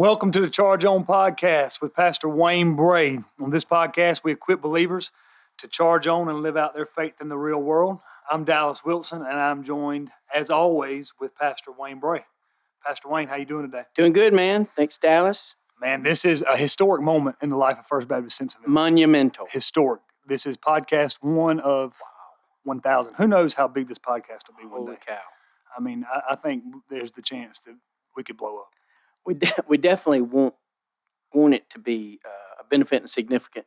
Welcome to the Charge On podcast with Pastor Wayne Bray. On this podcast, we equip believers to charge on and live out their faith in the real world. I'm Dallas Wilson, and I'm joined, as always, with Pastor Wayne Bray. Pastor Wayne, how you doing today? Doing good, man. Thanks, Dallas. Man, this is a historic moment in the life of First Baptist Simpsonville. Monumental. Historic. This is podcast 1 of 1,000. Who knows how big this podcast will be one day? Holy cow. I mean, I think there's the chance that we could blow up. We definitely want it to be a benefit and significant,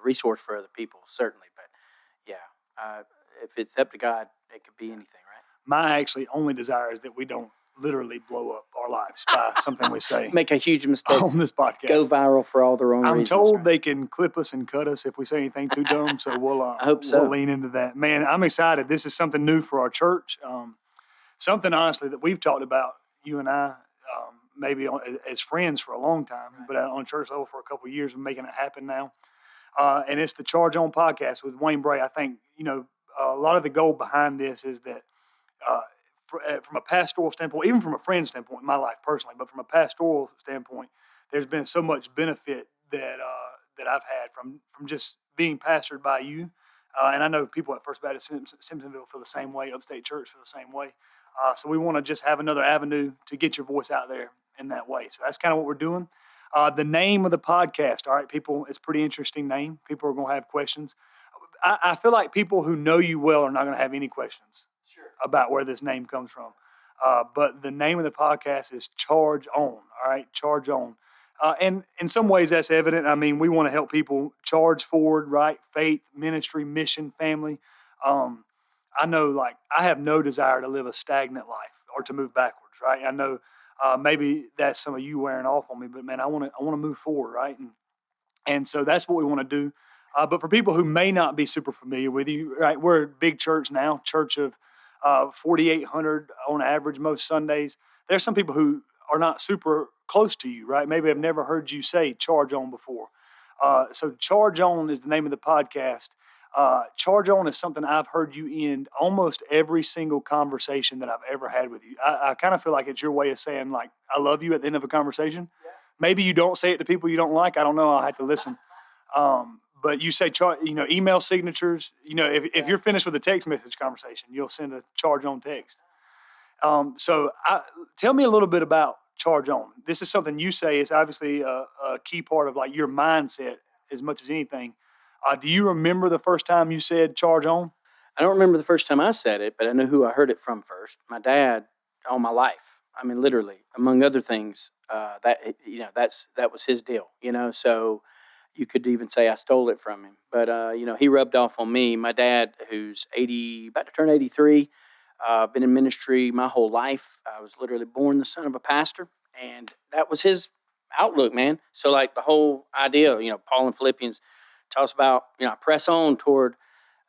resource for other people, certainly. But, if it's up to God, it could be anything, right? My actually only desire is that we don't literally blow up our lives by something we say. Make a huge mistake on this podcast. Go viral for all the wrong reasons. I'm told right? they can clip us and cut us if we say anything too dumb, so I hope so. We'll lean into that. Man, I'm excited. This is something new for our church. Something, honestly, that we've talked about, you and I, maybe as friends for a long time, right, but on church level for a couple of years and making it happen now. And it's the Charge On podcast with Wayne Bray. I think, a lot of the goal behind this is that from a pastoral standpoint, even from a friend standpoint in my life personally, but from a pastoral standpoint, there's been so much benefit that I've had from just being pastored by you. And I know people at First Baptist Simpsonville feel the same way, Upstate Church feel the same way. So we want to just have another avenue to get your voice out there in that way. So that's kind of what we're doing. The name of the podcast, all right, people, it's a pretty interesting name. People are going to have questions. I feel like people who know you well are not going to have any questions about where this name comes from. But the name of the podcast is Charge On, all right, Charge On. And in some ways that's evident. I mean, we want to help people charge forward, right? Faith, ministry, mission, family. I know, I have no desire to live a stagnant life or to move backwards, right? I know maybe that's some of you wearing off on me, but man, I want to move forward, right? And so that's what we want to do. But for people who may not be super familiar with you, right? We're a big church now, church of 4,800 on average most Sundays. There's some people who are not super close to you, right? Maybe have never heard you say Charge On before. So Charge On is the name of the podcast. Charge On is something I've heard you end almost every single conversation that I've ever had with you. I kind of feel like it's your way of saying, I love you at the end of a conversation. Yeah. Maybe you don't say it to people you don't like. I don't know. I'll have to listen. But you say, email signatures. If you're finished with a text message conversation, you'll send a Charge On text. So tell me a little bit about Charge On. This is something you say is obviously a key part of your mindset as much as anything. Do you remember the first time you said Charge On? I don't remember the first time I said it, but I know who I heard it from first. My dad, all my life. I mean, literally, among other things, that was his deal. So you could even say I stole it from him. But he rubbed off on me. My dad, who's about to turn 83, been in ministry my whole life. I was literally born the son of a pastor, and that was his outlook, man. So the whole idea, Paul in Philippians talks about, press on toward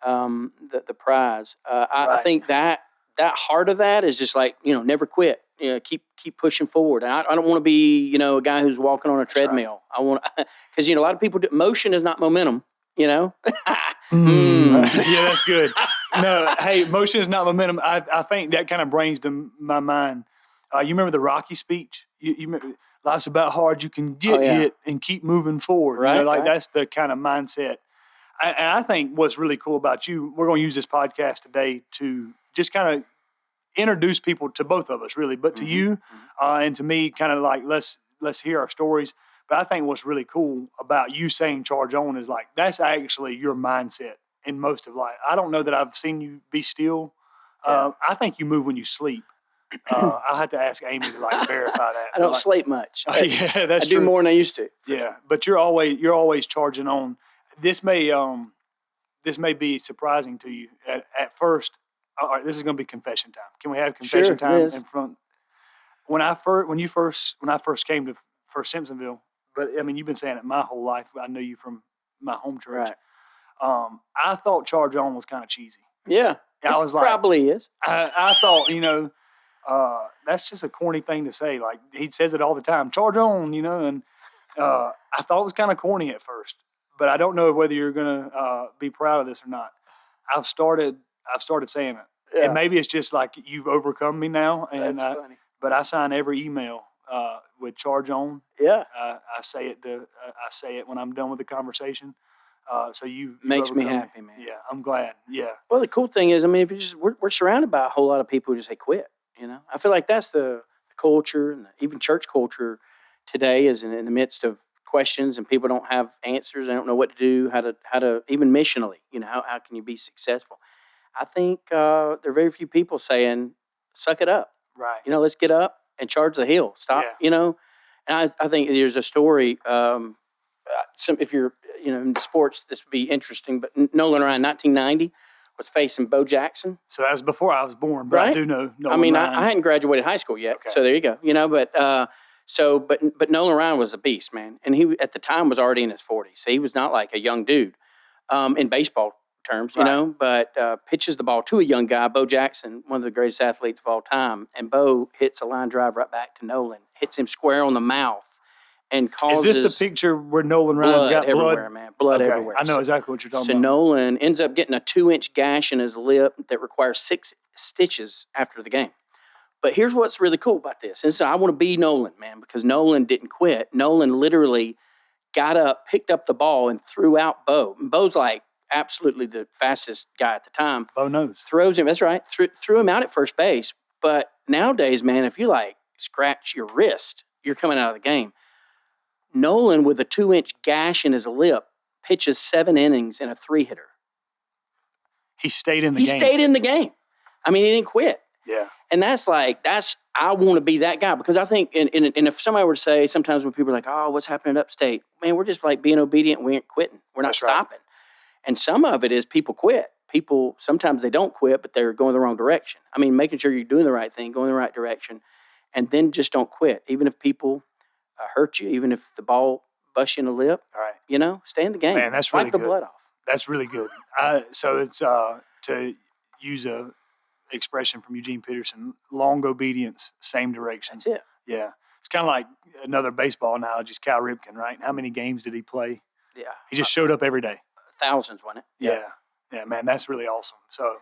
the prize. Right. I think that heart of that is just never quit. Keep pushing forward. And I don't want to be, a guy who's walking on a treadmill. Right. I want, because a lot of people motion is not momentum. Yeah, that's good. No, hey, motion is not momentum. I think that kind of brings to my mind. You remember the Rocky speech? You remember, life's about how hard you can get hit and keep moving forward. Right, right. That's the kind of mindset. And I think what's really cool about you, we're going to use this podcast today to just kind of introduce people to both of us, really, but to you and to me, kind of let's hear our stories. But I think what's really cool about you saying Charge On is that's actually your mindset in most of life. I don't know that I've seen you be still. I think you move when you sleep. I'll have to ask Amy to verify that. I don't sleep much. Yeah, that's true. I do more than I used to. Yeah, sure. But you're always charging on. This may be surprising to you at first. All right, this is going to be confession time. Can we have confession time in front? When I first came to First Simpsonville, but I mean you've been saying it my whole life. I know you from my home church. Right. I thought Charge On was kind of cheesy. Yeah, I was probably is. I thought that's just a corny thing to say. He says it all the time, Charge On, and I thought it was kind of corny at first. But I don't know whether you're going to be proud of this or not. I've started saying it. Yeah. And maybe it's just you've overcome me now. And, that's funny. But I sign every email with Charge On. Yeah. I say it when I'm done with the conversation. So you Makes me overcome happy, man. Yeah, I'm glad. Yeah. Well, the cool thing is, I mean, if you just we're surrounded by a whole lot of people who just say quit. You know, I feel like that's the culture, and even church culture today is in the midst of questions, and people don't have answers. They don't know what to do, how to even missionally. You know, how can you be successful? I think there are very few people saying, "Suck it up." Right. You know, let's get up and charge the hill. Stop. Yeah. You know, and I think there's a story. If you're into sports, this would be interesting. But Nolan Ryan, 1990, was facing Bo Jackson. So that was before I was born, but right? I do know. I mean, I hadn't graduated high school yet, Okay. so there you go. You know, but but Nolan Ryan was a beast, man, and he at the time was already in his 40s, so he was not like a young dude in baseball terms, you Right. know. But pitches the ball to a young guy, Bo Jackson, one of the greatest athletes of all time, and Bo hits a line drive right back to Nolan, hits him square on the mouth. And causes Is this the picture where Nolan Ryan's got everywhere, blood? man. Blood Okay. everywhere. I know exactly what you're talking So about. Nolan ends up getting a 2-inch gash in his lip that requires 6 stitches after the game. But here's what's really cool about this. And so I want to be Nolan, man, because Nolan didn't quit. Nolan literally got up, picked up the ball, and threw out Bo. And Bo's like absolutely the fastest guy at the time. Bo knows. Throws him, that's right, threw him out at first base. But nowadays, man, if you like scratch your wrist, you're coming out of the game. Nolan, with a 2-inch gash in his lip, pitches 7 innings in a 3-hitter. He stayed in the game. He stayed in the game. I mean, he didn't quit. Yeah. And I want to be that guy, because I think, and if somebody were to say, sometimes when people are like, oh, what's happening upstate? Man, we're just like being obedient. We ain't quitting. We're not That's right. stopping. And some of it is people quit. People, sometimes they don't quit, but they're going the wrong direction. I mean, making sure you're doing the right thing, going the right direction, and then just don't quit. Even if people hurt you, even if the ball busts you in the lip, All right. you know, stay in the game. Man, that's really Wipe the good. blood off. That's really good. So it's to use a expression from Eugene Peterson: long obedience, same direction. That's it. Yeah. It's kind of like another baseball analogy. It's Cal Ripken, right? How many games did he play? Yeah. He just showed up every day. Thousands, wasn't it? Yeah. Yeah, man, that's really awesome. So,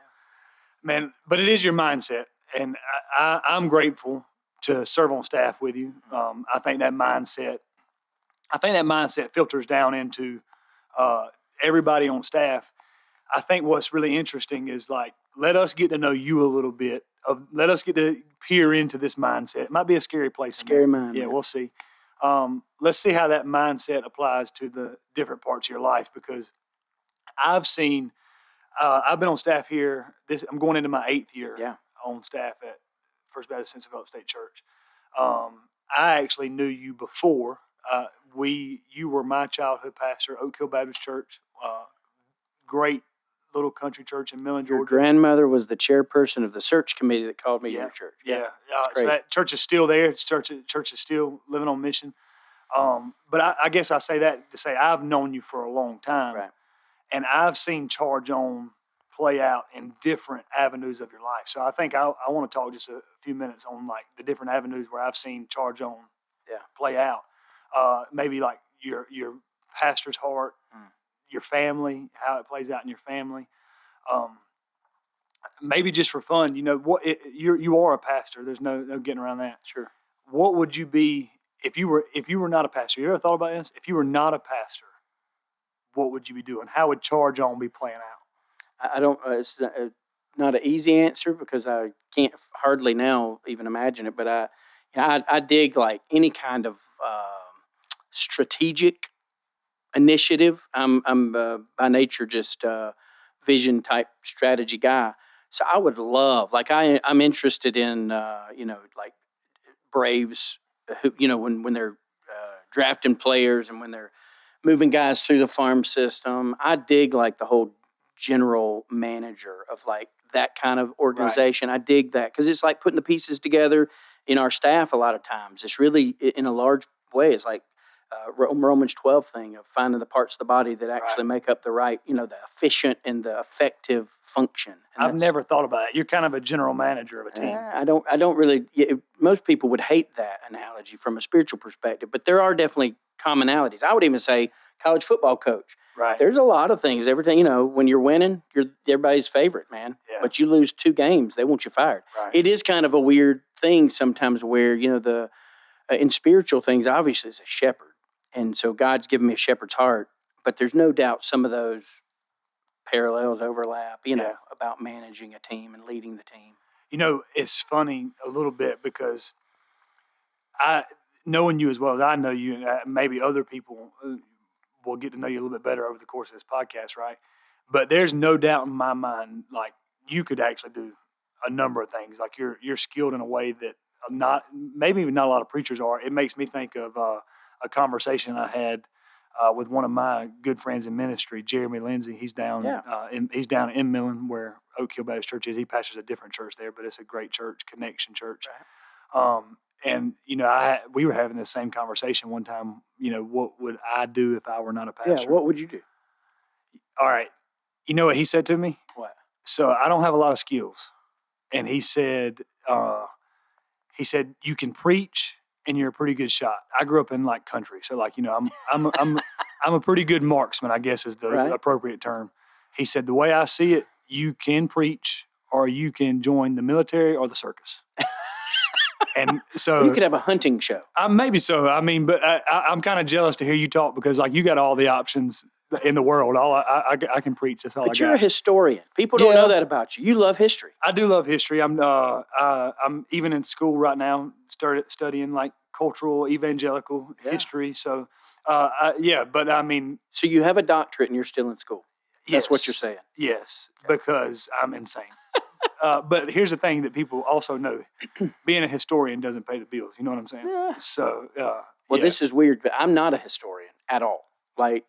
man, but it is your mindset, and I'm grateful to serve on staff with you. I think that mindset filters down into everybody on staff. I think what's really interesting is, like, let us get to know you a little bit. Let us get to peer into this mindset. It might be a scary place. Scary mind. Yeah, man. we'll see. Let's see how that mindset applies to the different parts of your life, because I've seen. I've been on staff here. I'm going into my 8th year on staff at First Baptist Simpsonville Upstate Church. I actually knew you before. You were my childhood pastor, Oak Hill Baptist Church. Great little country church in Millen, Your Georgia. grandmother was the chairperson of the search committee that called me your church. Yeah. It's So crazy. that church is still there. Church is still living on mission. But I guess I say that to say I've known you for a long time. Right. And I've seen Charge On play out in different avenues of your life. So I think I want to talk just a few minutes on, like, the different avenues where I've seen Charge On play out. Maybe like your pastor's heart, your family, how it plays out in your family. Maybe just for fun, you are a pastor. There's no getting around that. Sure. What would you be if you were not a pastor? You ever thought about this? If you were not a pastor, what would you be doing? How would Charge On be playing out? I don't. It's not an easy answer, because I can't hardly now even imagine it. But I dig, like, any kind of strategic initiative. I'm by nature just a vision type strategy guy. So I would love, like, I'm interested in like Braves, who, when they're drafting players and when they're moving guys through the farm system. I dig, like, the whole general manager of, like, that kind of organization. Right. I dig that, because it's like putting the pieces together in our staff a lot of times. It's really, in a large way, it's like Romans 12 thing of finding the parts of the body that actually make up the right, the efficient and the effective function. And I've never thought about it. You're kind of a general manager of a team. I don't really, most people would hate that analogy from a spiritual perspective, but there are definitely commonalities. I would even say college football coach. Right. There's a lot of things. Everything, when you're winning, you're everybody's favorite, man. Yeah. But you lose 2 games, they want you fired. Right. It is kind of a weird thing sometimes where, in spiritual things, obviously, as a shepherd. And so God's given me a shepherd's heart. But there's no doubt some of those parallels overlap, about managing a team and leading the team. It's funny a little bit because knowing you as well as I know you, and maybe other people will get to know you a little bit better over the course of this podcast, right? But there's no doubt in my mind, like, you could actually do a number of things. Like, you're skilled in a way that maybe even not a lot of preachers are. It makes me think of a conversation I had with one of my good friends in ministry, Jeremy Lindsay. He's down in Millen, where Oak Hill Baptist Church is. He pastors a different church there, but it's a great church, Connection Church. Right. And we were having this same conversation one time. What would I do if I were not a pastor? Yeah, what would you do? All right. You know what he said to me? What? So I don't have a lot of skills, and he said, you can preach, and you're a pretty good shot. I grew up in like country, so like I'm a pretty good marksman, I guess is the appropriate term. He said, the way I see it, you can preach, or you can join the military or the circus. And so you could have a hunting show. Maybe so. I mean, but I'm kind of jealous to hear you talk because like you got all the options in the world. I can preach. That's all I got. But you're a historian. People don't know that about you. You love history. I do love history. I'm even in school right now, studying like cultural evangelical history. So, but I mean. So you have a doctorate and you're still in school. That's what you're saying. Yes, because I'm insane. But here's the thing that people also know. Being a historian doesn't pay the bills. You know what I'm saying? Yeah. So, this is weird, but I'm not a historian at all. Like,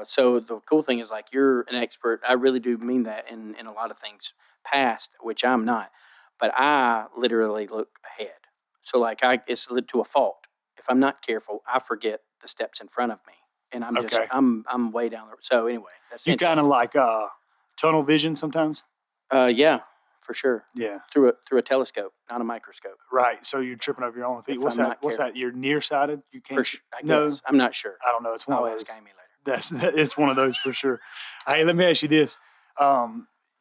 so the cool thing is like you're an expert. I really do mean that in a lot of things past, which I'm not. But I literally look ahead. So like it's to a fault. If I'm not careful, I forget the steps in front of me. And I'm way down there. So anyway, that's you kind of like tunnel vision sometimes? Yeah, for sure. Yeah. Through a telescope, not a microscope. Right. So you're tripping over your own feet. What's that? You're nearsighted? You can't. For sure, I guess. I'm not sure. I don't know. It's one of those. Ask Amy later. It's one of those for sure. Hey, let me ask you this.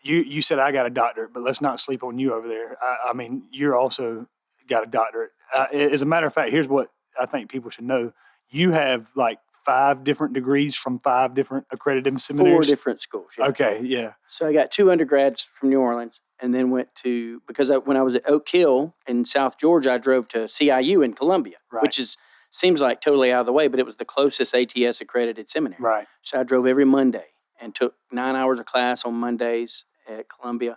You said I got a doctorate, but let's not sleep on you over there. I mean, you're also got a doctorate. As a matter of fact, here's what I think people should know. You have like 5 different degrees from 5 different accredited seminaries? 4 different schools. Yeah. Okay, yeah. So I got 2 undergrads from New Orleans and then went to, when I was at Oak Hill in South Georgia, I drove to CIU in Columbia, which seems like totally out of the way, but it was the closest ATS accredited seminary. Right. So I drove every Monday and took 9 hours of class on Mondays at Columbia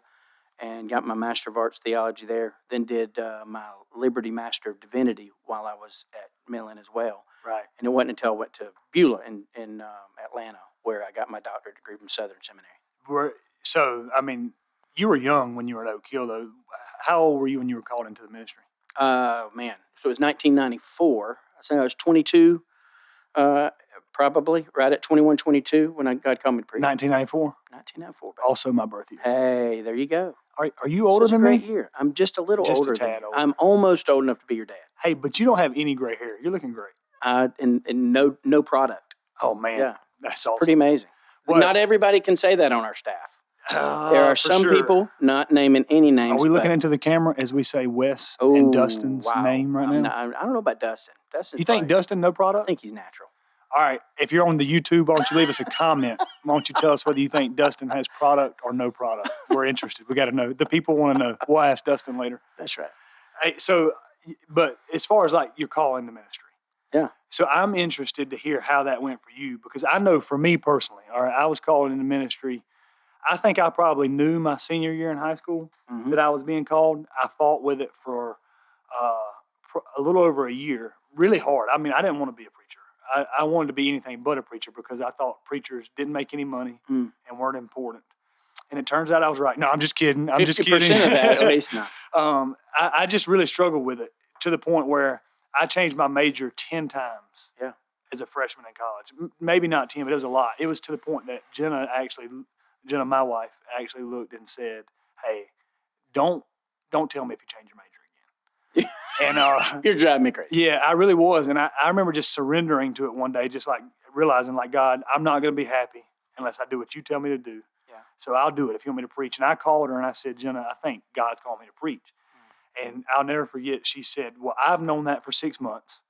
and got my Master of Arts Theology there. Then did my Liberty Master of Divinity while I was at Millen as well. Right. And it wasn't until I went to Beulah in Atlanta where I got my doctorate degree from Southern Seminary. So, I mean, you were young when you were at Oak Hill, though. How old were you when you were called into the ministry? Man. So it was 1994. I think I was 22, probably, right at 21, 22 when God called me to preach. 1994? 1994. Baby. Also my birth year. Hey, there you go. Are you older than me? This is a great year. I'm just a little older than you. I'm almost old enough to be your dad. Hey, but you don't have any gray hair. You're looking great. And no product. Oh, man. Yeah. That's awesome. Pretty amazing. Well, not everybody can say that on our staff. There are some people, not naming any names. Are we looking into the camera as we say Wes and Dustin's name right now? I don't know about Dustin. You think Dustin, no product? I think he's natural. All right. If you're on the YouTube, why don't you leave us a comment? Why don't you tell us whether you think Dustin has product or no product? We're interested. We got to know. The people want to know. We'll ask Dustin later. That's right. Hey, but as far as like your call in the ministry. Yeah. So I'm interested to hear how that went for you because I know for me personally, all right, I was called into ministry. I think I probably knew my senior year in high school that I was being called. I fought with it for a little over a year, really hard. I mean, I didn't want to be a preacher. I wanted to be anything but a preacher because I thought preachers didn't make any money and weren't important. And it turns out I was right. No, I'm just kidding. I'm just kidding. 50% of that, at least not. I just really struggled with it to the point where I changed my major 10 times as a freshman in college. Maybe not 10, but it was a lot. It was to the point that Jenna, my wife, actually looked and said, "Hey, don't tell me if you change your major again." And you're driving me crazy. Yeah, I really was. And I remember just surrendering to it one day, just like realizing, like, God, I'm not going to be happy unless I do what you tell me to do. Yeah. So I'll do it if you want me to preach. And I called her and I said, Jenna, I think God's calling me to preach. And I'll never forget, she said, well, I've known that for 6 months.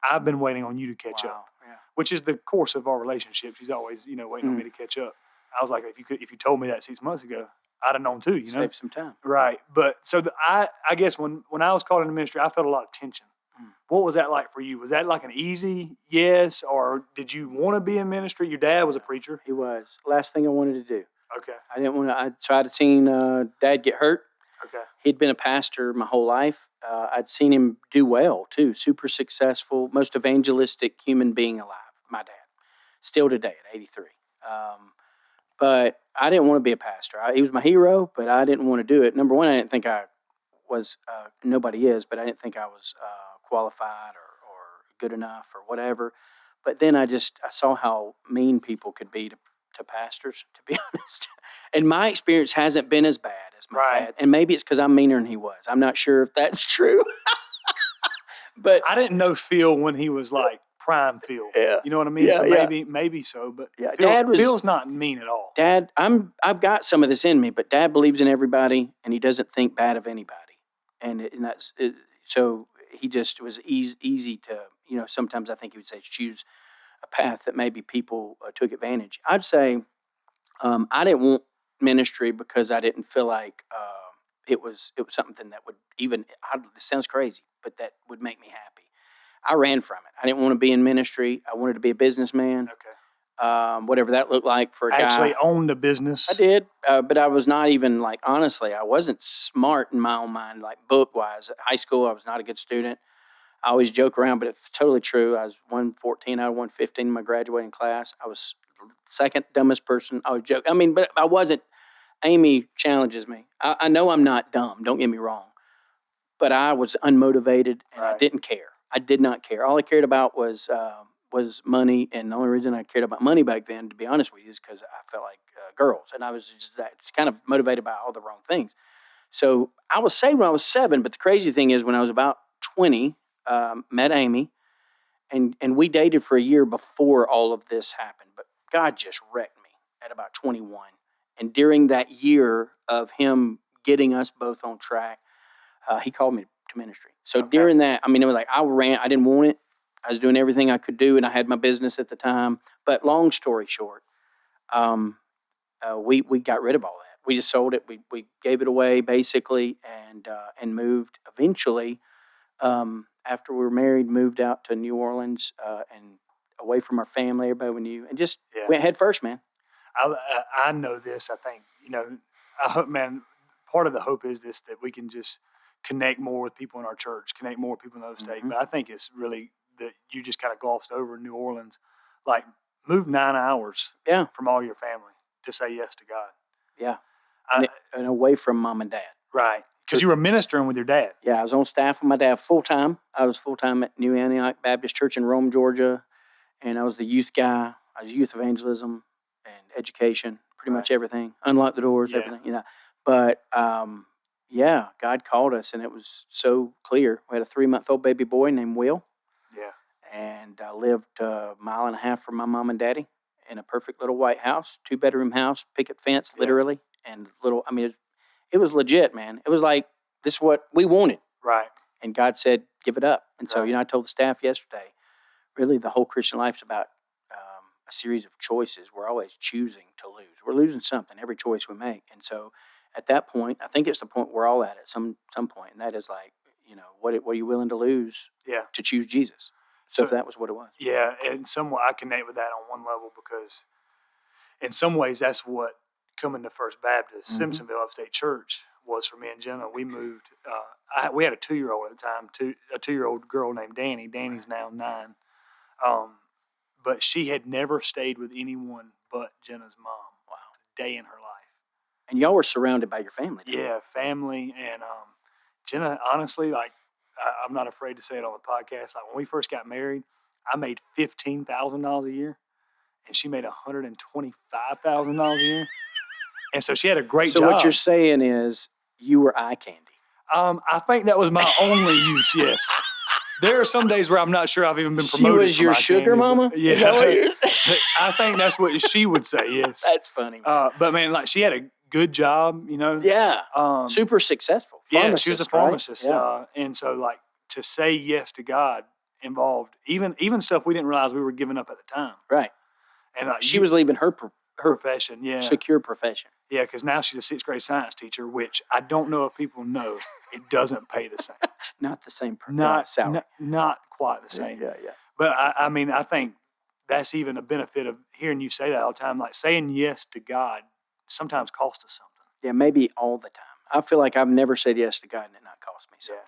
I've been waiting on you to catch up, which is the course of our relationship. She's always, waiting on me to catch up. I was like, if you told me that 6 months ago, I'd have known too, Save some time. Right. But so I guess when I was called into ministry, I felt a lot of tension. What was that like for you? Was that like an easy yes, or did you want to be in ministry? Your dad was a preacher. He was. Last thing I wanted to do. Okay. I didn't want to. I tried to see Dad get hurt. Okay. He'd been a pastor my whole life. I'd seen him do well too. Super successful, most evangelistic human being alive. My dad, still today at 83. But I didn't want to be a pastor. He was my hero, but I didn't want to do it. Number one, I didn't think I was. Nobody is, but I didn't think I was qualified or good enough or whatever. But then I saw how mean people could be to pastors, to be honest. And my experience hasn't been as bad as my dad. And maybe it's because I'm meaner than he was. I'm not sure if that's true. But I didn't know Phil when he was like prime Phil. Yeah. You know what I mean? Yeah, So maybe so, but Phil's not mean at all. Dad, I've got some of this in me, but Dad believes in everybody and he doesn't think bad of anybody. And that's it, so he just was easy to, sometimes I think he would say choose a path that maybe people took advantage. I'd say I didn't want ministry because I didn't feel like it was something that would this sounds crazy, but that would make me happy. I ran from it. I didn't want to be in ministry. I wanted to be a businessman. Okay. Whatever that looked like for a guy. Actually owned a business. I did, but I was not even honestly, I wasn't smart in my own mind, book-wise. At high school, I was not a good student. I always joke around, but it's totally true. I was 114 out of 115 in my graduating class. I was second dumbest person. I would joke. But I wasn't. Amy challenges me. I know I'm not dumb. Don't get me wrong. But I was unmotivated, and I didn't care. I did not care. All I cared about was money, and the only reason I cared about money back then, to be honest with you, is because I felt like girls, and I was just kind of motivated by all the wrong things. So I was saved when I was 7, but the crazy thing is when I was about 20, met Amy, and we dated for a year before all of this happened. But God just wrecked me at about 21. And during that year of him getting us both on track, he called me to ministry. So during that, it was like I ran. I didn't want it. I was doing everything I could do, and I had my business at the time. But long story short, we got rid of all that. We just sold it. We gave it away basically, and moved eventually. After we were married, moved out to New Orleans and away from our family. Everybody we knew, and just went head first, man. I know this. I think I hope, man. Part of the hope is this, that we can just connect more with people in our church, connect more with people in the other state. But I think it's really that you just kind of glossed over New Orleans. Like, move 9 hours from all your family to say yes to God. Yeah. And away from mom and dad. Right. Because you were ministering with your dad. Yeah, I was on staff with my dad full-time. I was full-time at New Antioch Baptist Church in Rome, Georgia. And I was the youth guy. I was youth evangelism and education, pretty much everything. Unlock the doors, everything, But, God called us, and it was so clear. We had a 3-month-old baby boy named Will. Yeah. And I lived a mile and a half from my mom and daddy in a perfect little white house, 2-bedroom house, picket fence, literally. And it was legit, man. It was like, this is what we wanted. Right. And God said, give it up. And so, I told the staff yesterday, really the whole Christian life is about a series of choices. We're always choosing to lose. We're losing something every choice we make. And so at that point, I think it's the point we're all at some point. And that is like, what are you willing to lose to choose Jesus? So if that was what it was. Yeah, and somewhat I connect with that on one level because in some ways that's what coming to First Baptist, Simpsonville Upstate Church was for me and Jenna. We moved, we had a 2-year-old at the time, a 2-year-old girl named Danny. Danny's now 9. But she had never stayed with anyone but Jenna's mom. Wow. A day in her life. And y'all were surrounded by your family. Yeah, family. And Jenna, honestly, I'm not afraid to say it on the podcast. Like, when we first got married, I made $15,000 a year, and she made $125,000 a year. And so she had a great job. So what you're saying is you were eye candy. I think that was my only use, yes. There are some days where I'm not sure I've even been promoted. She was your sugar mama? Yeah. Is that what you're saying? I think that's what she would say, yes. That's funny. But man, like, she had a good job, Yeah. Super successful. Yeah, she was a Pharmacist, pharmacist. right? And so like to say yes to God involved even stuff we didn't realize we were giving up at the time. Right. And She was leaving her profession, yeah. secure profession. Yeah, because now she's a 6th grade science teacher, which I don't know if people know it doesn't pay the same. Not the same Salary. Not quite the same. Yeah. But I mean, I think that's even a benefit of hearing you say that all the time. Like saying yes to God sometimes costs us something. Yeah, maybe all the time. I feel like I've never said yes to God and it not cost me something.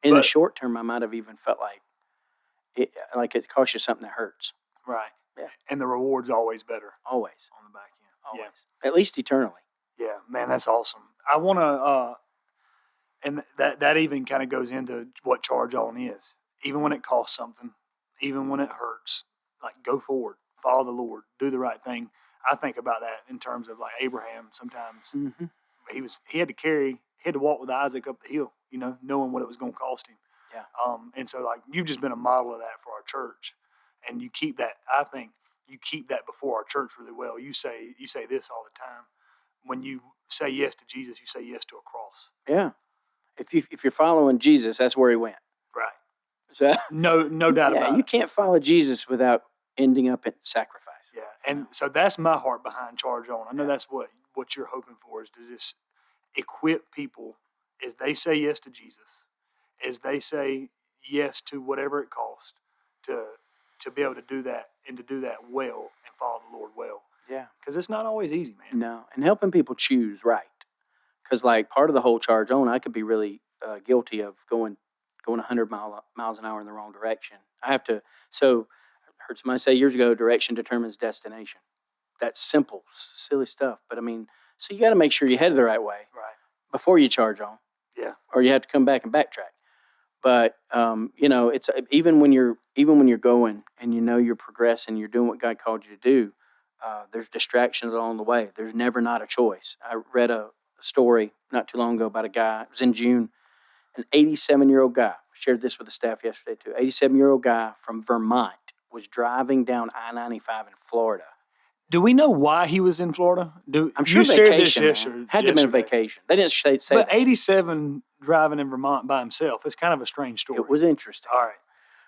In the short term, I might have even felt like it costs you something that hurts. Right. Yeah. And the reward's always better. Always. On the back end. Always. Yeah. At least eternally. Yeah, man, that's awesome. I want to, and that even kind of goes into what charge on is. Even when it costs something, even when it hurts, like go forward, follow the Lord, do the right thing. I think about that in terms of like Abraham. Sometimes he had to walk with Isaac up the hill, knowing what it was going to cost him. Yeah. And so like you've just been a model of that for our church, and you keep that. I think you keep that before our church really well. You say this all the time. When you say yes to Jesus, you say yes to a cross. Yeah. If you're following Jesus, that's where he went. Right. So, no doubt about it. You can't follow Jesus without ending up at sacrifice. Yeah. And so that's my heart behind Charge On. I know that's what you're hoping for, is to just equip people as they say yes to Jesus, as they say yes to whatever it costs, to be able to do that and to do that well and follow the Lord well. Yeah. Because it's not always easy, man. No. And helping people choose right. Because like part of the whole Charge On, I could be really guilty of going 100 miles an hour in the wrong direction. I heard somebody say years ago, direction determines destination. That's simple, silly stuff. But I mean, so you got to make sure you're headed the right way before you charge on. Yeah. Or you have to come back and backtrack. But it's even when you're going and you're progressing, you're doing what God called you to do. There's distractions along the way. There's never not a choice. I read a story not too long ago about a guy. It was in June. An 87-year-old guy. Shared this with the staff yesterday too. 87-year-old guy from Vermont was driving down I-95 in Florida. Do we know why he was in Florida? I'm sure vacation. Had to have been a vacation. They didn't say. But 87 driving in Vermont by himself is kind of a strange story. It was interesting. All right.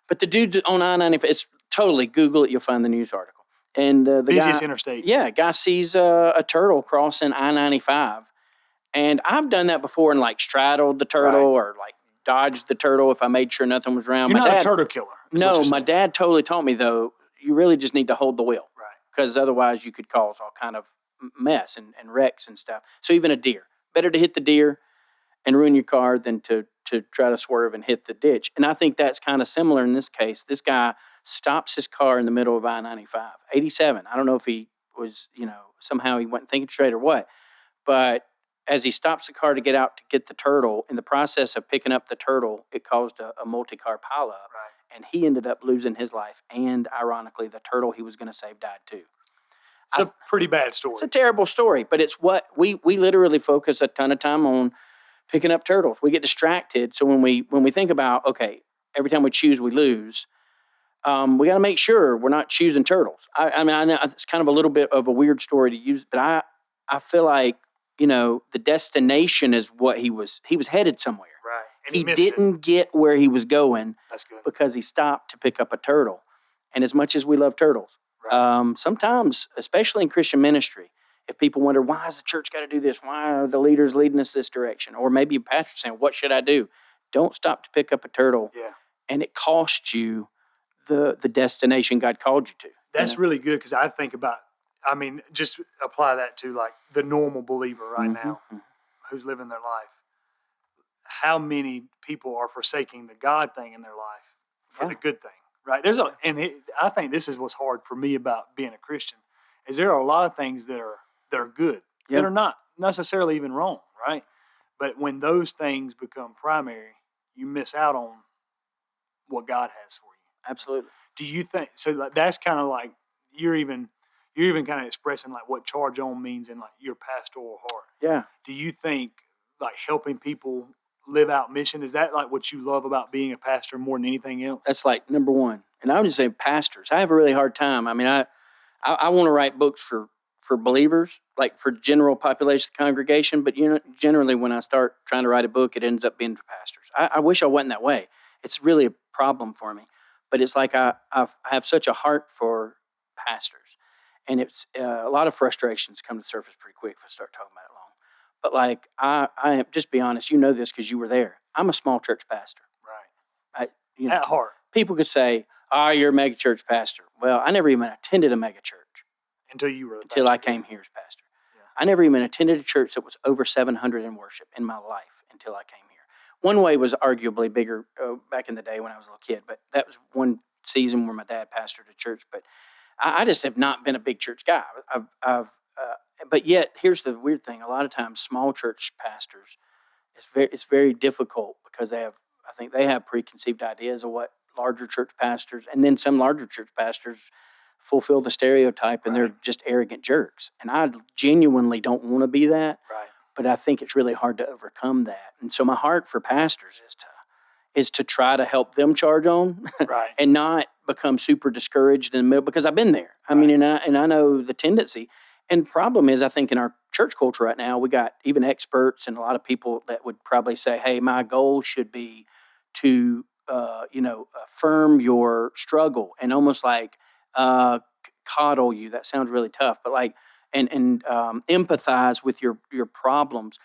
But the dude on I-95, it's totally Google it. You'll find the news article. And the busiest guy, interstate. Yeah, guy sees a turtle crossing I-95. And I've done that before and like straddled the turtle or like dodged the turtle if I made sure nothing was around. You're not a turtle killer. No, my dad totally taught me though, you really just need to hold the wheel. Right. Because otherwise you could cause all kind of mess and wrecks and stuff. So even a deer. Better to hit the deer and ruin your car than to try to swerve and hit the ditch. And I think that's kind of similar in this case. This guy stops his car in the middle of I-95. 87. I don't know if he was, somehow he wasn't thinking straight or what. But as he stops the car to get out to get the turtle, in the process of picking up the turtle, it caused a multi-car pileup. Right. And he ended up losing his life. And ironically, the turtle he was going to save died too. It's a pretty bad story. It's a terrible story, but it's what we literally focus a ton of time on picking up turtles. We get distracted. So when we think about, okay, every time we choose, we lose. We got to make sure we're not choosing turtles. I mean, I know it's kind of a little bit of a weird story to use, but I feel like, the destination is what he was headed somewhere. Right. And he didn't get where he was going. That's good. Because he stopped to pick up a turtle. And as much as we love turtles, sometimes, especially in Christian ministry, if people wonder, why has the church got to do this? Why are the leaders leading us this direction? Or maybe a pastor saying, what should I do? Don't stop to pick up a turtle. Yeah. And it costs you the destination God called you to. That's really good, because I think about, just apply that to like the normal believer right now who's living their life. How many people are forsaking the God thing in their life for the good thing, right? I think this is what's hard for me about being a Christian, is there are a lot of things that are good, that are not necessarily even wrong, right? But when those things become primary, you miss out on what God has for you. Absolutely. Do you think so? Like, that's kind of like you're even kind of expressing like what charge on means in like your pastoral heart. Yeah. Do you think like helping people live out mission, is that like what you love about being a pastor more than anything else? That's like number one. And I would just say pastors. I have a really hard time. I mean, I want to write books for for believers, like for general population of the congregation. But generally when I start trying to write a book, it ends up being for pastors. I wish I wasn't that way. It's really a problem for me. But it's like I have such a heart for pastors, and it's a lot of frustrations come to the surface pretty quick if I start talking about it long. But like I just be honest, you know this because you were there. I'm a small church pastor. Right. At heart. People could say, you're a mega church pastor. Well, I never even attended a mega church until I came here as pastor. Yeah. I never even attended a church that was over 700 in worship in my life until I came here. One way was arguably bigger back in the day when I was a little kid, but that was one season where my dad pastored a church. But I just have not been a big church guy. But yet, here's the weird thing: a lot of times, small church pastors, it's very difficult because they have preconceived ideas of what larger church pastors, and then some larger church pastors fulfill the stereotype, and they're just arrogant jerks. And I genuinely don't want to be that. Right. But I think it's really hard to overcome that. And so my heart for pastors is to try to help them charge on and not become super discouraged in the middle, because I've been there. I mean, and I know the tendency. And problem is, I think in our church culture right now, we got even experts and a lot of people that would probably say, hey, my goal should be to, affirm your struggle and almost like coddle you. That sounds really tough, but like, and empathize with your problems.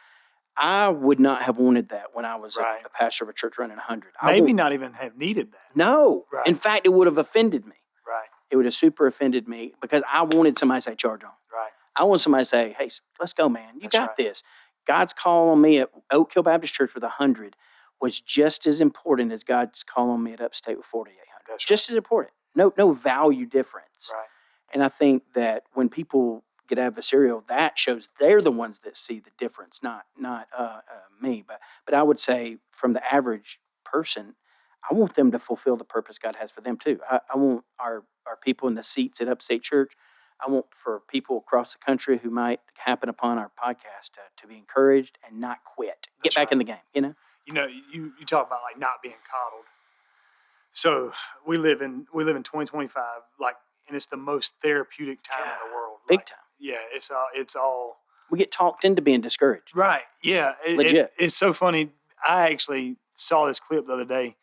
I would not have wanted that when I was a pastor of a church running 100. Maybe not even have needed that. No. Right. In fact, it would have offended me. Right. It would have super offended me because I wanted somebody to say, charge on. Right. I want somebody to say, hey, let's go, man. You got this. God's call on me at Oak Hill Baptist Church with 100 was just as important as God's call on me at Upstate with 4,800. Just as important. No value difference. Right. And I think that when people get adversarial, that shows they're the ones that see the difference, not me. But I would say from the average person, I want them to fulfill the purpose God has for them too. I want our people in the seats at Upstate Church. I want for people across the country who might happen upon our podcast to be encouraged and not quit. Get back in the game, You talk about like not being coddled. So we live in 2025, and it's the most therapeutic time in the world. Big time. Yeah, it's all. We get talked into being discouraged. Right. Yeah. Legit. It's so funny. I actually saw this clip the other day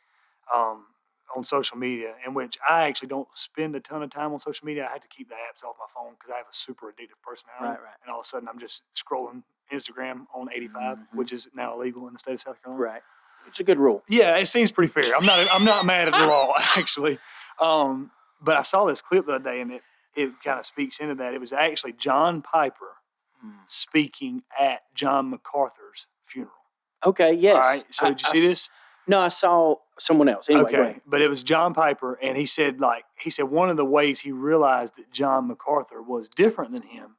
on social media, in which I actually don't spend a ton of time on social media. I had to keep the apps off my phone because I have a super addictive personality. Right. And all of a sudden, I'm just scrolling Instagram on 85, which is now illegal in the state of South Carolina. Right. It's a good rule. Yeah, it seems pretty fair. I'm not mad at the law, actually. But I saw this clip the other day, and it kind of speaks into that. It was actually John Piper speaking at John MacArthur's funeral. Okay, yes. All right, so did you see this? No, I saw someone else. Anyway, okay, but it was John Piper, and he said one of the ways he realized that John MacArthur was different than him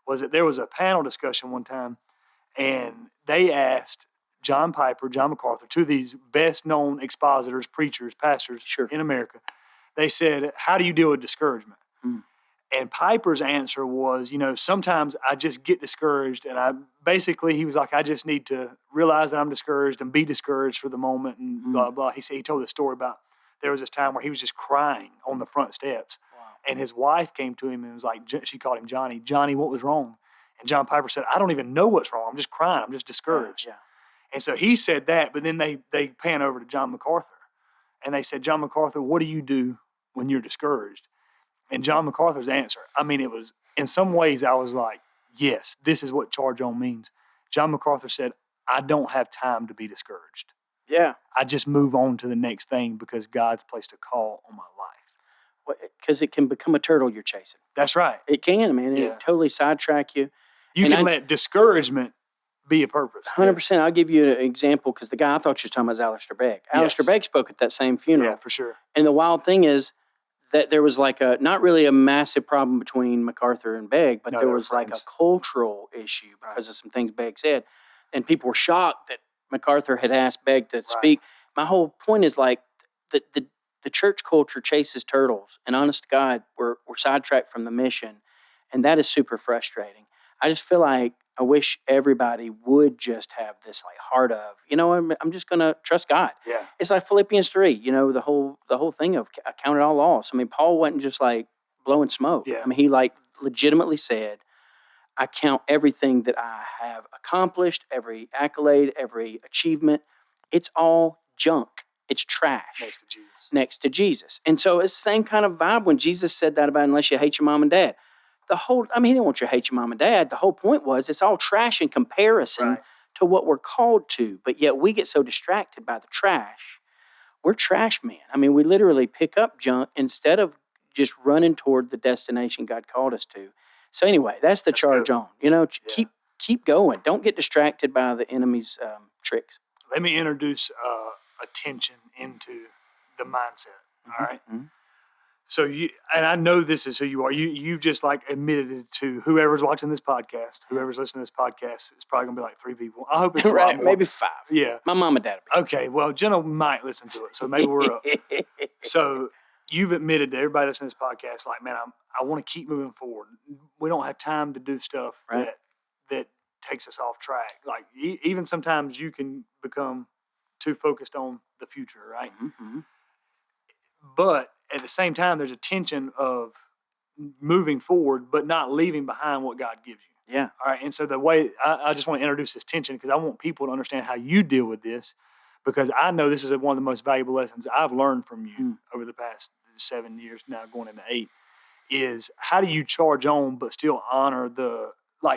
was that there was a panel discussion one time, and they asked John Piper, John MacArthur, two of these best-known expositors, preachers, pastors in America. They said, how do you deal with discouragement? And Piper's answer was, sometimes I just get discouraged, and he was like, I just need to realize that I'm discouraged and be discouraged for the moment, and blah, blah. He told a story about there was this time where he was just crying on the front steps, and his wife came to him and was like, she called him Johnny. Johnny, what was wrong? And John Piper said, I don't even know what's wrong. I'm just crying. I'm just discouraged. Yeah. And so he said that, but then they pan over to John MacArthur, and they said, John MacArthur, what do you do when you're discouraged? And John MacArthur's answer, it was, in some ways I was like, yes, this is what charge on means. John MacArthur said, I don't have time to be discouraged. Yeah. I just move on to the next thing because God's placed a call on my life. Because it can become a turtle you're chasing. That's right. It can, man. It totally sidetrack you. You can let discouragement be a purpose. 100%. I'll give you an example because the guy I thought you were talking about is Alistair Begg. Alistair Begg spoke at that same funeral. Yeah, for sure. And the wild thing is that there was not really a massive problem between MacArthur and Begg, but there was like a cultural issue because of some things Begg said. And people were shocked that MacArthur had asked Begg to speak. My whole point is the church culture chases turtles, and honest to God, we're sidetracked from the mission, and that is super frustrating. I just feel like I wish everybody would just have this heart of, I'm just going to trust God. Yeah. It's like Philippians 3, the whole thing of I count it all loss. Paul wasn't just blowing smoke. Yeah. He legitimately said, I count everything that I have accomplished, every accolade, every achievement. It's all junk. It's trash next to Jesus. And so it's the same kind of vibe when Jesus said that about unless you hate your mom and dad. He didn't want you to hate your mom and dad. The whole point was it's all trash in comparison to what we're called to. But yet we get so distracted by the trash. We're trash men. I mean, we literally pick up junk instead of just running toward the destination God called us to. So anyway, that's charge good. on. Keep going. Don't get distracted by the enemy's tricks. Let me introduce attention into the mindset. All right. Mm-hmm. So and I know this is who you are. You've just like admitted it to whoever's watching this podcast, whoever's listening to this podcast. It's probably gonna be like 3 people. I hope it's a lot more. Maybe 5. Yeah, my mom and dad will be. Okay, well, Jenna might listen to it, so maybe we're up. So you've admitted to everybody listening to this podcast, like, man, I want to keep moving forward. We don't have time to do stuff that takes us off track. Like even sometimes you can become too focused on the future, right? Mm-hmm. But at the same time, there's a tension of moving forward, but not leaving behind what God gives you. Yeah. All right. And so the way I just want to introduce this tension because I want people to understand how you deal with this because I know this is one of the most valuable lessons I've learned from you over the past 7 years, now going into 8, is how do you charge on but still honor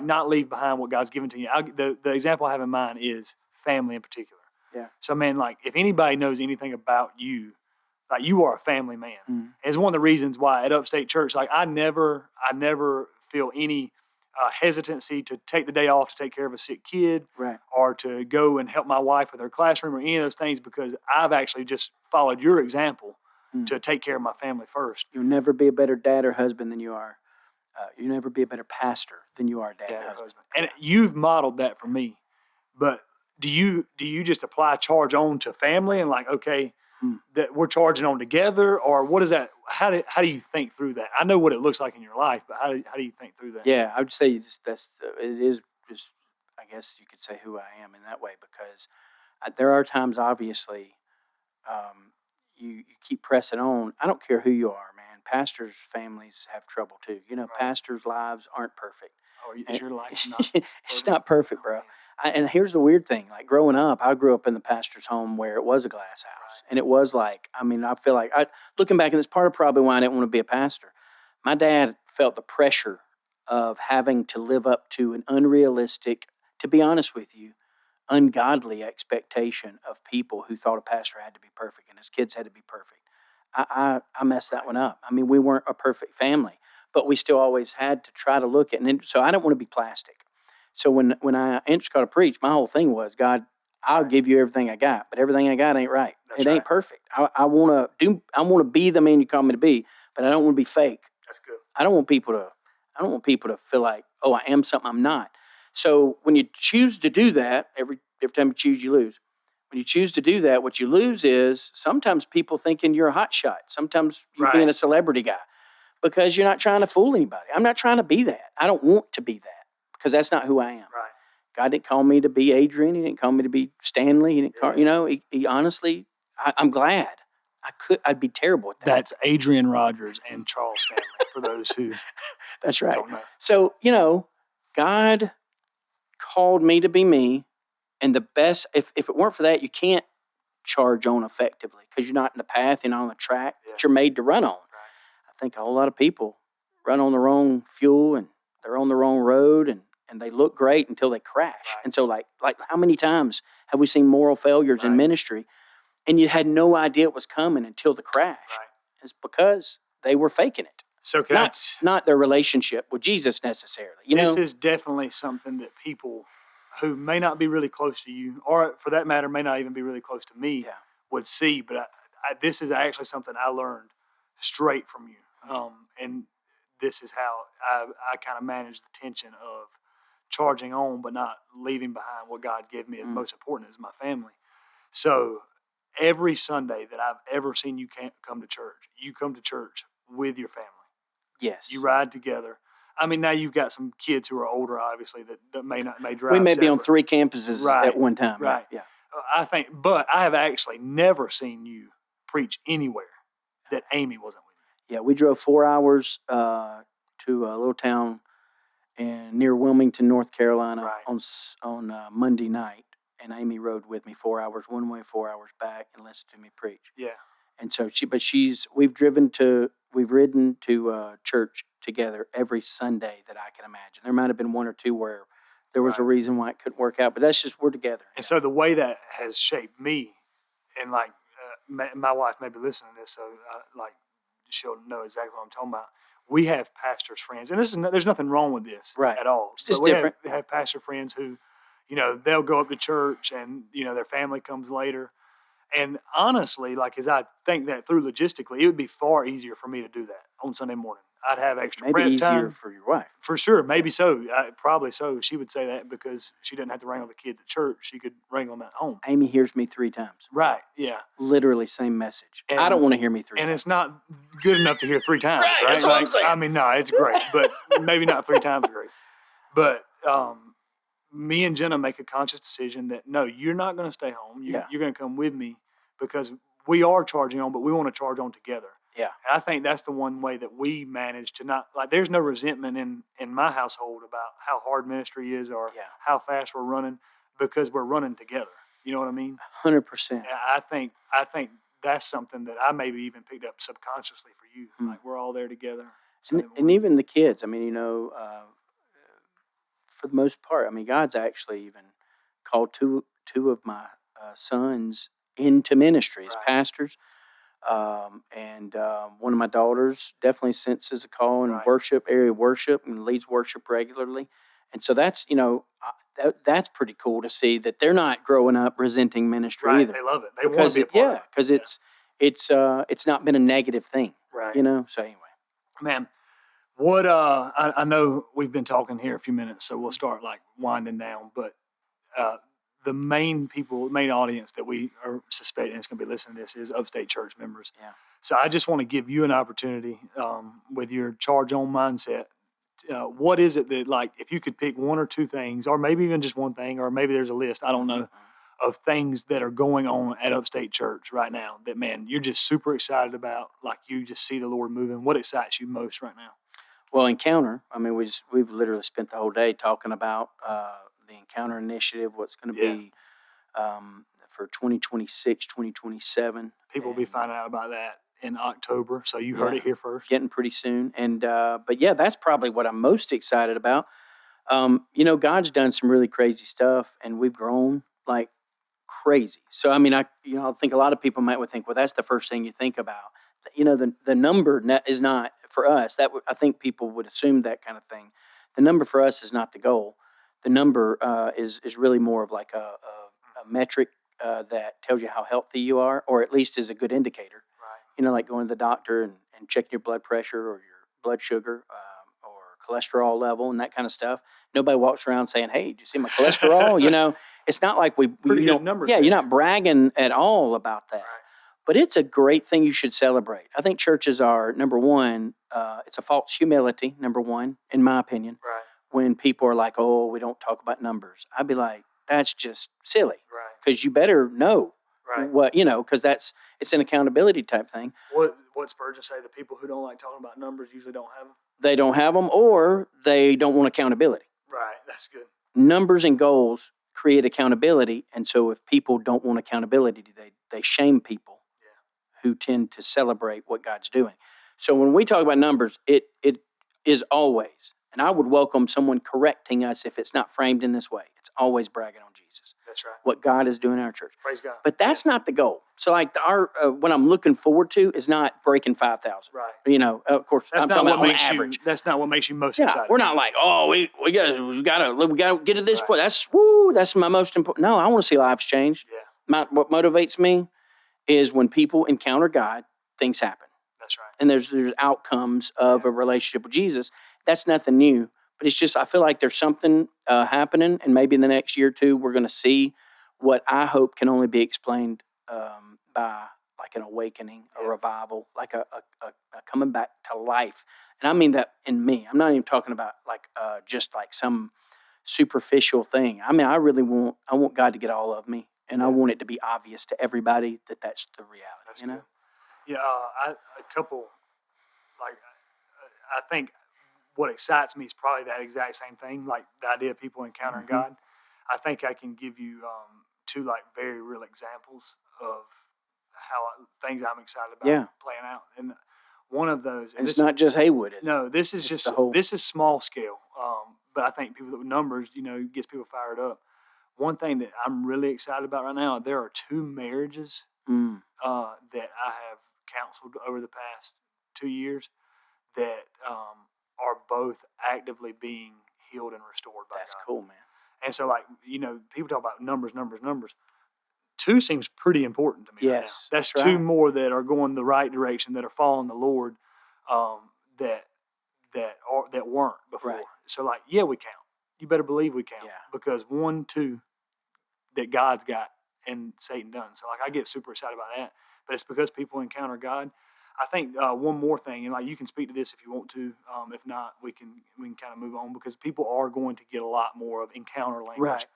not leave behind what God's given to you. The example I have in mind is family in particular. Yeah. So, man, like if anybody knows anything about you, like you are a family man. Mm-hmm. It's one of the reasons why at Upstate Church, like I never feel any hesitancy to take the day off to take care of a sick kid, or to go and help my wife with her classroom or any of those things because I've actually just followed your example to take care of my family first. You'll never be a better dad or husband than you are. You'll never be a better pastor than you are dad or husband. And you've modeled that for me. But do you just apply charge on to family and like, okay, that we're charging on together, or what is that? How do you think through that? I know what it looks like in your life, but how do you think through that? Yeah, I would say it is just I guess you could say who I am in that way because there are times obviously you keep pressing on. I don't care who you are, man. Pastors' families have trouble too. Pastors' lives aren't perfect. Oh, is your life not? It's not perfect, bro. And here's the weird thing. Like growing up, I grew up in the pastor's home where it was a glass house. And it was like, I feel like, looking back, and it's part of probably why I didn't want to be a pastor. My dad felt the pressure of having to live up to an unrealistic, to be honest with you, ungodly expectation of people who thought a pastor had to be perfect and his kids had to be perfect. I messed that one up. I mean, we weren't a perfect family, but we still always had to try to look at it. So I don't want to be plastic. So when I entered to preach, my whole thing was, God, I'll give you everything I got, but everything I got ain't right. It ain't perfect. I want to be the man you call me to be, but I don't want to be fake. That's good. I don't want people to feel like, oh, I am something I'm not. So when you choose to do that, every time you choose, you lose. When you choose to do that, what you lose is sometimes people thinking you're a hot shot. Sometimes you're being a celebrity guy because you're not trying to fool anybody. I'm not trying to be that. I don't want to be that. Because that's not who I am. Right. God didn't call me to be Adrian. He didn't call me to be Stanley. He didn't call, he honestly, I'm glad. I'd be terrible at that. That's Adrian Rogers and Charles Stanley for those who that's right. don't know. So, God called me to be me. And the best, if it weren't for that, you can't charge on effectively because you're not in the path, you're not on the track that you're made to run on. Right. I think a whole lot of people run on the wrong fuel and they're on the wrong road and they look great until they crash. Right. And so like how many times have we seen moral failures in ministry and you had no idea it was coming until the crash? Right. It's because they were faking it. So not their relationship with Jesus necessarily. This is definitely something that people who may not be really close to you, or for that matter, may not even be really close to me, would see. But this is actually something I learned straight from you. And this is how I kind of manage the tension of charging on, but not leaving behind what God gave me as most important as my family. So every Sunday that I've ever seen you come to church, you come to church with your family. Yes. You ride together. I mean, now you've got some kids who are older, obviously, that may drive. We may separate. be on 3 campuses at one time. Right. Yeah. But I have actually never seen you preach anywhere that Amy wasn't with you. Yeah, we drove 4 hours to a little town near Wilmington, North Carolina, Right. on Monday night, and Amy rode with me 4 hours one way, 4 hours back, and listened to me preach. Yeah. And so we've ridden to church together every Sunday that I can imagine. There might have been one or two where there was a Right. reason why it couldn't work out, but that's just we're together. And so the way that has shaped me, and like my wife may be listening to this, so like she'll know exactly what I'm talking about. We have pastors' friends, and there's nothing wrong with this Right. at all. It's just But we different. have pastor friends who, they'll go up to church, and their family comes later. And honestly, like as I think that through logistically, it would be far easier for me to do that on Sunday morning. I'd have extra Maybe prep easier time. for your wife. For sure, maybe so. Probably so. She would say that because she didn't have to wrangle the kids at church. She could wrangle them at home. Amy hears me 3 times. Right, yeah. Literally same message. And- I don't want to hear me 3 And times. it's not good enough to hear 3 times, Right, right? that's what I'm saying. I mean, no, it's great, but maybe not 3 times great. But me and Jenna make a conscious decision that, no, you're not going to stay home. You're going to come with me because we are charging on, but we want to charge on together. Yeah. And I think that's the one way that we manage to not, like, there's no resentment in my household about how hard ministry is or how fast we're running because we're running together. You know what I mean? 100%. And I think that's something that I maybe even picked up subconsciously for you. Like we're all there together. And even the kids, I mean, for the most part, I mean, God's actually even called two of my sons into ministry as pastors. And one of my daughters definitely senses a call in area of worship, and leads worship regularly. And so that's, that's pretty cool to see that they're not growing up resenting ministry either. They love it. They want to be a part of it. Because it's not been a negative thing. Right. So anyway. Man, what I know we've been talking here a few minutes, so we'll start like winding down. But the main audience that we are suspecting is going to be listening to this is upstate church members. Yeah. So I just want to give you an opportunity with your charge on mindset. What is it that, like, if you could pick 1 or 2 things, or maybe even just one thing, or maybe there's a list, I don't know, of things that are going on at Upstate Church right now that, man, you're just super excited about, like you just see the Lord moving. What excites you most right now? Well, Encounter, I mean, we've literally spent the whole day talking about the Encounter Initiative, what's going to be for 2026, 2027. People will be finding out about that in October, so you heard it here first. Getting pretty soon. And but yeah, that's probably what I'm most excited about. God's done some really crazy stuff, and we've grown like crazy. So I mean, I think a lot of people would think, well, that's the first thing you think about. The number is not for us. I think people would assume that kind of thing. The number for us is not the goal. The number is really more of like a metric that tells you how healthy you are, or at least is a good indicator. Right. Like going to the doctor and checking your blood pressure or your blood sugar or cholesterol level and that kind of stuff. Nobody walks around saying, "Hey, did you see my cholesterol?" It's not like we good numbers. Yeah, you're not bragging at all about that. Right. But it's a great thing you should celebrate. I think churches are, number one, it's a false humility, number one, in my opinion. Right. When people are like, oh, we don't talk about numbers. I'd be like, that's just silly. Right. Because you better know what, because it's an accountability type thing. What Spurgeon say, the people who don't like talking about numbers usually don't have them? They don't have them, or they don't want accountability. Right, that's good. Numbers and goals create accountability, and so if people don't want accountability, they shame people who tend to celebrate what God's doing. So when we talk about numbers, it is always, and I would welcome someone correcting us if it's not framed in this way. It's always bragging on Jesus. That's right. What God is doing in our church. Praise God. But that's not the goal. So like what I'm looking forward to is not breaking 5,000. Right. Of course, that's I'm not talking what about makes on average. That's not what makes you most excited. We're not like, oh, we gotta get to this point. That's my most important. No, I want to see lives changed. Yeah. What motivates me is when people encounter God, things happen. That's right. And there's outcomes of a relationship with Jesus. That's nothing new. But it's just, I feel like there's something happening, and maybe in the next year or two, we're going to see what I hope can only be explained by like an awakening, a revival, like a coming back to life. And I mean that in me. I'm not even talking about like just like some superficial thing. I mean, I want God to get all of me, and I want it to be obvious to everybody that that's the reality. That's good. Yeah, I think what excites me is probably that exact same thing, like the idea of people encountering God. I think I can give you two like very real examples of things I'm excited about playing out. And one of those, and it's not just Haywood, is it? No, this is just this is small scale. But I think people with numbers, gets people fired up. One thing that I'm really excited about right now, there are 2 marriages that I have counseled over the past 2 years that are both actively being healed and restored by God. That's cool, man. And so, like, people talk about numbers. 2 seems pretty important to me. Yes, right now. That's 2 more that are going the right direction, that are following the Lord, that weren't before. Right. So, like, yeah, we count. You better believe we count. Yeah. Because 1, 2 that God's got and Satan done. So, like, I get super excited about that. But it's because people encounter God. I think one more thing, and like you can speak to this if you want to. If not, we can kind of move on, because people are going to get a lot more of encounter language. Right.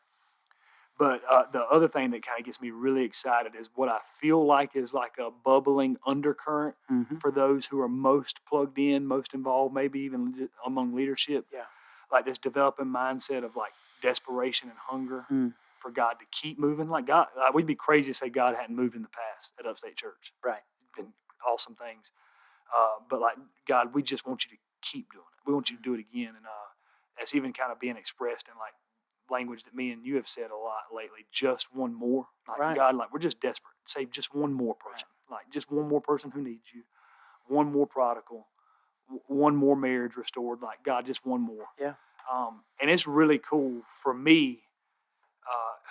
But the other thing that kind of gets me really excited is what I feel like is like a bubbling undercurrent for those who are most plugged in, most involved, maybe even among leadership. Yeah. Like this developing mindset of like desperation and hunger for God to keep moving. Like God, we'd be crazy to say God hadn't moved in the past at Upstate Church. Right. Been awesome things. But like, God, we just want you to keep doing it. We want you to do it again. And that's even kind of being expressed in like language that me and you have said a lot lately. Just one more. Like, God, like, we're just desperate. Save just one more person. Right. Like, just one more person who needs you. One more prodigal. One more marriage restored. Like, God, just one more. Yeah. And it's really cool for me,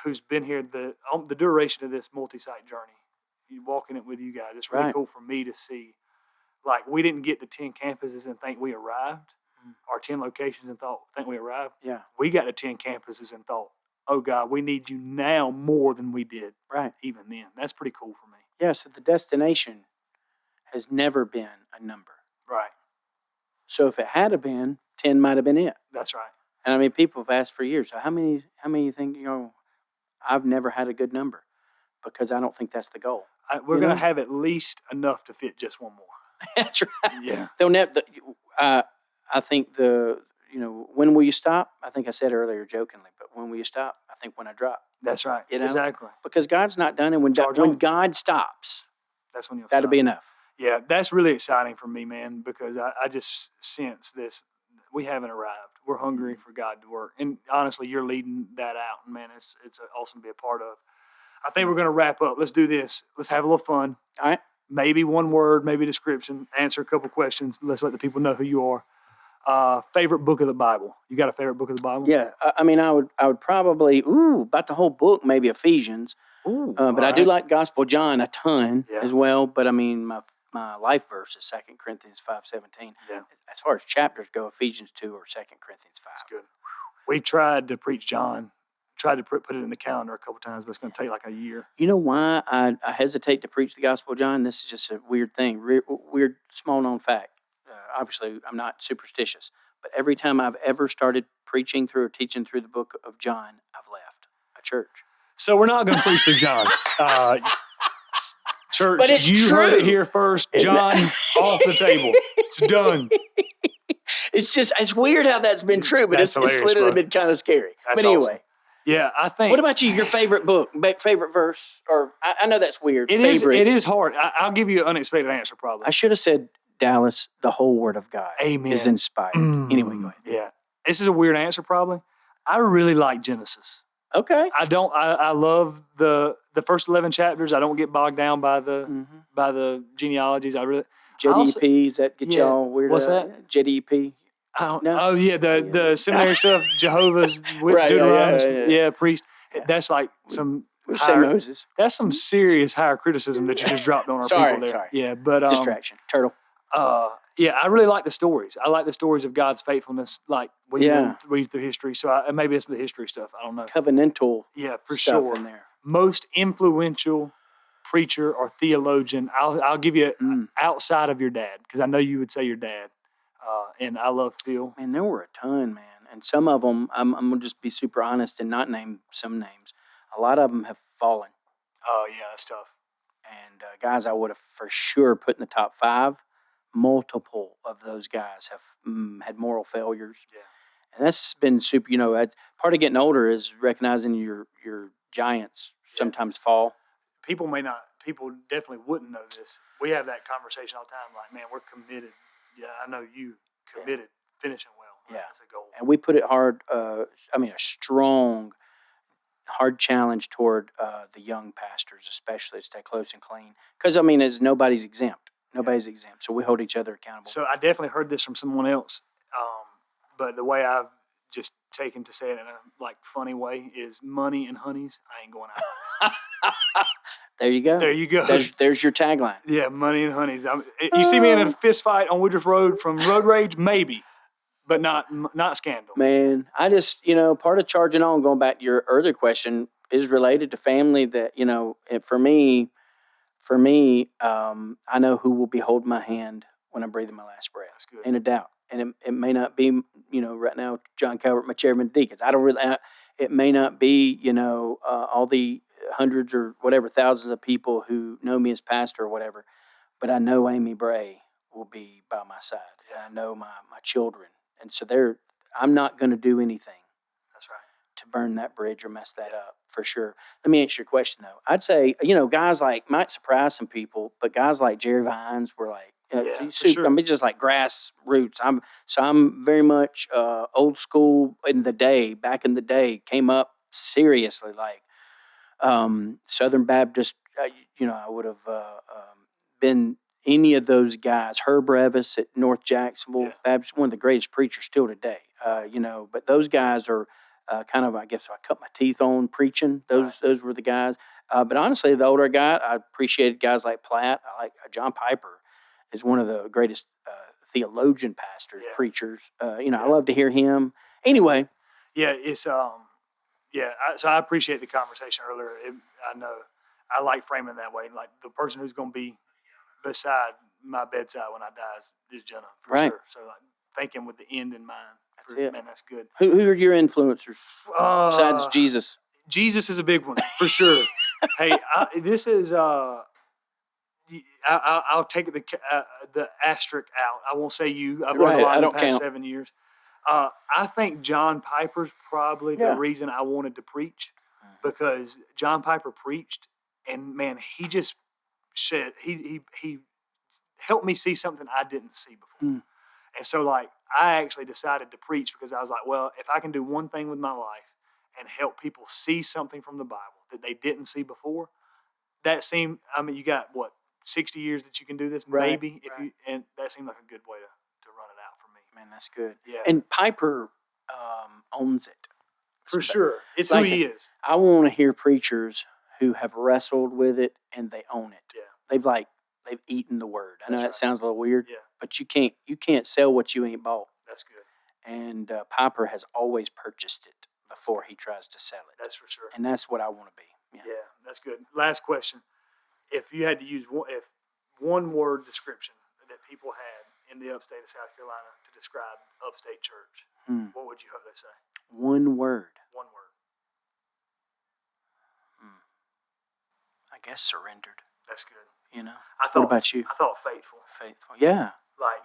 who's been here the duration of this multi-site journey, walking it with you guys. It's really cool for me to see, like, we didn't get to 10 campuses and think we arrived, or 10 locations and think we arrived. Yeah. We got to 10 campuses and thought, oh, God, we need you now more than we did even then. That's pretty cool for me. Yeah, so the destination has never been a number. Right. So if it had been, 10 might have been it. That's right. And I mean, people have asked for years, so how many you think, I've never had a good number, because I don't think that's the goal. We're going to have at least enough to fit just one more. That's right. Yeah. They'll never. I think when will you stop? I think I said earlier jokingly, but when will you stop? I think when I drop. That's right. Exactly. Because God's not done, and when God stops, that's when you'll that'll stop. be enough. Yeah, that's really exciting for me, man, because I just sense this. We haven't arrived. We're hungry for God to work. And honestly, you're leading that out. And man, it's awesome to be a part of. I think we're going to wrap up. Let's do this. Let's have a little fun. All right. Maybe one word, maybe description, answer a couple questions. Let's let the people know who you are. Favorite book of the Bible? You got a favorite book of the Bible? Yeah. I mean, I would probably, about the whole book, maybe Ephesians. But I do like Gospel John a ton as well. But I mean, my life verse is 2 Corinthians 5:17. Yeah. As far as chapters go, Ephesians 2 or 2 Corinthians 5. That's good. We tried to preach John. Tried to put it in the calendar a couple times, but it's going to take like a year. You know why I hesitate to preach the Gospel of John? This is just a weird thing, weird small-known fact. Obviously, I'm not superstitious, but every time I've ever started preaching through or teaching through the book of John, I've left a church. So we're not going to preach through John. Church, but it's you true. Heard it here first. John, off the table. It's done. It's weird how that's been true, but it's literally been kind of scary. That's but anyway. Awesome. Yeah, I think. What about you? Your favorite book, favorite verse? Or I know that's weird. It is hard. I'll give you an unexpected answer probably. I should have said, Dallas, the whole Word of God is inspired. Anyway, go ahead. Yeah. This is a weird answer probably. I really like Genesis. Okay. I love the first 11 chapters. I don't get bogged down by the genealogies. JDEP, does that get y'all weird? What's that? JDEP. I don't know. Oh, yeah, the seminary stuff, Jehovah's, priest. Yeah. That's like some Moses. That's some serious higher criticism that you just dropped on our people there. Sorry. Yeah, but distraction. Turtle. Yeah, I really like the stories. I like the stories of God's faithfulness, like we read through history. So maybe it's the history stuff. I don't know. Covenantal. Yeah, for stuff sure. In there. Most influential preacher or theologian. I'll give you outside of your dad, because I know you would say your dad. And I love Phil. Man, there were a ton, man. And some of them, I'm going to just be super honest and not name some names. A lot of them have fallen. Oh, yeah, that's tough. And guys I would have for sure put in the top 5 multiple of those guys have had moral failures. Yeah. And that's been super, part of getting older is recognizing your giants sometimes fall. People definitely wouldn't know this. We have that conversation all the time. Like, man, we're committed. Yeah, I know you committed finishing well. Right? Yeah. That's a goal. And we put it hard, a strong, hard challenge toward the young pastors, especially to stay close and clean. Because, as nobody's exempt. Nobody's exempt. So we hold each other accountable. So I definitely heard this from someone else. But the way I've just taken to say it in a funny way is money and honeys, I ain't going out. There you go. There you go. There's your tagline. Yeah, money and honeys. You see me in a fist fight on Woodruff Road from road rage, maybe, but not scandal. Man, I just, part of charging on, going back to your earlier question, is related to family that, for me, I know who will be holding my hand when I'm breathing my last breath. That's good. In a doubt. And it may not be, right now, John Calvert, my chairman of deacons. It may not be, all the hundreds or whatever, thousands of people who know me as pastor or whatever, but I know Amy Bray will be by my side. And I know my children. And so I'm not going to do anything. That's right. To burn that bridge or mess that up, for sure. Let me answer your question, though. I'd say, guys might surprise some people, but guys like Jerry Vines were like, sure. Just like grassroots. I'm very much old school back in the day, came up seriously, Southern Baptist, I would have been any of those guys. Herb Revis at North Jacksonville Baptist, one of the greatest preachers still today, but those guys are kind of, I guess, I cut my teeth on preaching. Those were the guys. But honestly, the older I got, I appreciated guys like Platt. I like John Piper is one of the greatest theologian pastors, preachers. I love to hear him. Anyway. Yeah, it's so I appreciate the conversation earlier. I know I like framing that way. Like the person who's going to be beside my bedside when I die is Jenna, for sure. So thinking with the end in mind. That's it. Man, that's good. Who are your influencers besides Jesus? Jesus is a big one, for sure. Hey, this is I'll take the asterisk out. I won't say you. I've learned a lot in the past 7 years. I think John Piper's probably the reason I wanted to preach, because John Piper preached, and man, he just said he helped me see something I didn't see before. And so I actually decided to preach because I was like, well, if I can do one thing with my life and help people see something from the Bible that they didn't see before, that seemed, you got 60 years that you can do this, maybe, and that seemed like a good way to run it out for me. Man, that's good. Yeah. And Piper owns it. For sure. It's who he is. I want to hear preachers who have wrestled with it and they own it. Yeah. They've eaten the word. I know that sounds a little weird, yeah, but you can't sell what you ain't bought. That's good. And Piper has always purchased it before he tries to sell it. That's for sure. And that's what I want to be. Yeah, that's good. Last question. If you had to use one word description that people had in the upstate of South Carolina to describe upstate church, what would you hope they say? One word. One word. I guess surrendered. That's good. What about you? I thought faithful. Faithful. Yeah.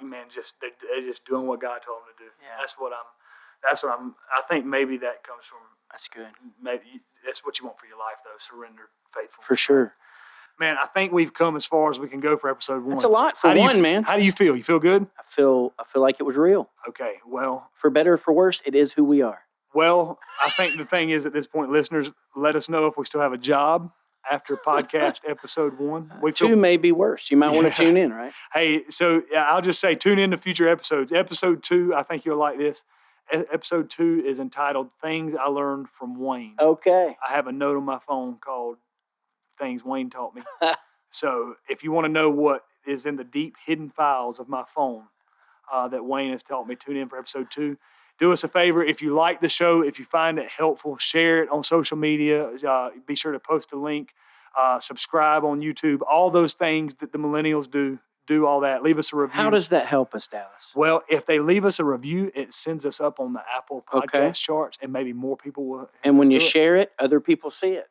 Man, they're just doing what God told them to do. Yeah. That's what I think maybe that comes from. That's good. Maybe that's what you want for your life, though. Surrendered, faithful. For sure. Man, I think we've come as far as we can go for episode 1. That's a lot for one, man. How do you feel? You feel good? I feel like it was real. Okay, well. For better or for worse, it is who we are. Well, I think the thing is, at this point, listeners, let us know if we still have a job after podcast episode 1. 2 may be worse. You might want to tune in, right? Hey, so I'll just say tune in to future episodes. Episode 2, I think you'll like this. Episode 2 is entitled Things I Learned from Wayne. Okay. I have a note on my phone called Things Wayne Taught Me. So if you want to know what is in the deep hidden files of my phone that Wayne has taught me, tune in for episode 2. Do us a favor. If you like the show, if you find it helpful, share it on social media. Be sure to post a link. Subscribe on YouTube. All those things that the millennials do. Do all that. Leave us a review. How does that help us, Dallas? Well, if they leave us a review, it sends us up on the Apple podcast charts, and maybe more people will. And when you share it, other people see it.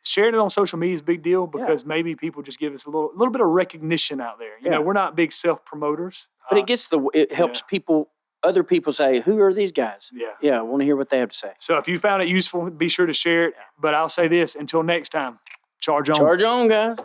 sharing it on social media is a big deal because maybe people just give us a little bit of recognition out there. You know, we're not big self-promoters. But it helps people, other people say, who are these guys? Yeah, I want to hear what they have to say. So if you found it useful, be sure to share it. But I'll say this, until next time, charge on. Charge on, guys.